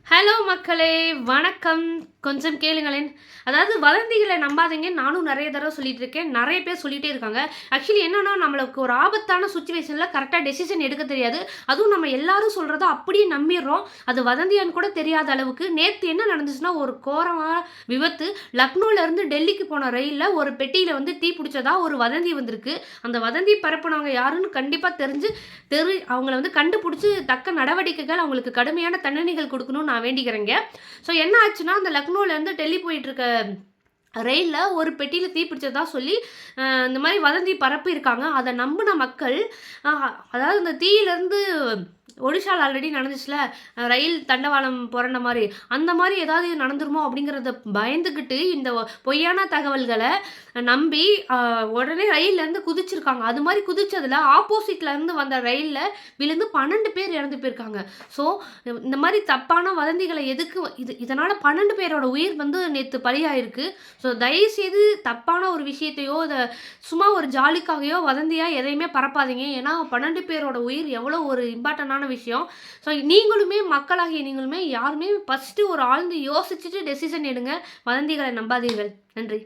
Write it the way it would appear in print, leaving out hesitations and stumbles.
Hello மக்களே! வணக்கம். கொஞ்சம் கேளுங்களேன். அதாவது வதந்திகள நம்பாதீங்கன்னு நானும் நெறைய தடவ சொல்லிட்டு இருக்கேன். நெறைய பேர் சொல்லிட்டே இருக்காங்க. ஆக்சுவலி என்னன்னா, நம்மளுக்கு ஒரு ஆபத்தான சிச்சுவேஷன்ல கரெக்ட்டா டெசிஷன் எடுக்க தெரியாது. அதுவும் நம்ம எல்லாரும் சொல்றத அப்படியே நம்பிர்றோம். அது வதந்தியான்னு கூட தெரியாத அளவுக்கு நேத்து என்ன நடந்துச்சுன்னா, ஒரு கோரமான விபத்து. லக்னோலருந்து டெல்லிக்கு போன ரயில்ல ஒரு பெட்டியில வந்து தீ புடிச்சதா ஒரு வதந்தி வந்திருக்கு. அந்த வதந்தி பரப்புனவங்க யாருன்னு கண்டிப்பா அவங்கள வந்து கண்டுபுடிச்சு தக்க நடவடிக்கைகள் அவங்களுக்கு கடுமையான தண்டனைகள் குடுக்கணும்னு நான் வேண்டிக்கிறேங்க. ஸோ என்ன ஆச்சுன்னா, அந்த லக்னோலேருந்து டெல்லி போயிட்டுருக்க ரயில்ல ஒரு பெட்டியில தீ பிடிச்சதா சொல்லி, இந்த மாரி வதந்தி பரப்பியிருக்காங்க. அத நம்புன மக்கள், அ அதாவது இந்த தீயிலருந்து ஒடிஷால ஆல்ரெடி நடந்துச்சுல்ல, ரயில் தண்டவாளம் புரண்ட மாரி. அந்த மாரி ஏதாவது நடந்துருமோ அப்படிங்கிறத பயந்துகிட்டு, இந்த பொய்யான தகவல்கள நம்பி, உடனே ரயில்லருந்து குதிச்சிருக்காங்க. அது மாரி குதிச்சதுல ஆப்போசிட்லருந்து வந்த ரயில்ல விழுந்து 12 பேர் இறந்து போயிருக்காங்க. ஸோ, இந்த மாரி தப்பான வதந்திகள எதுக்கு இதனால 12 பேரோட உயிர் வந்து நேத்து பலியாயிருக்கு. ஸோ, தயவுசெய்து தப்பான ஒரு விஷயத்தையோ, சும்மா ஒரு ஜாலிக்காகயோ, வதந்தியா எதையுமே பரப்பாதீங்க. ஏன்னா, 12 பேரோட உயிர் எவ்வளோ ஒரு இம்பார்ட்டன்டான விஷயம். ஸோ, நீங்களுமே மக்களாகிய நீங்களுமே யாருமே ஃபர்ஸ்ட்டு ஒரு ஆழ்ந்து யோசிச்சுட்டு டெசிஷன் எடுங்க. வதந்திகள நம்பாதீர்கள். நன்றி.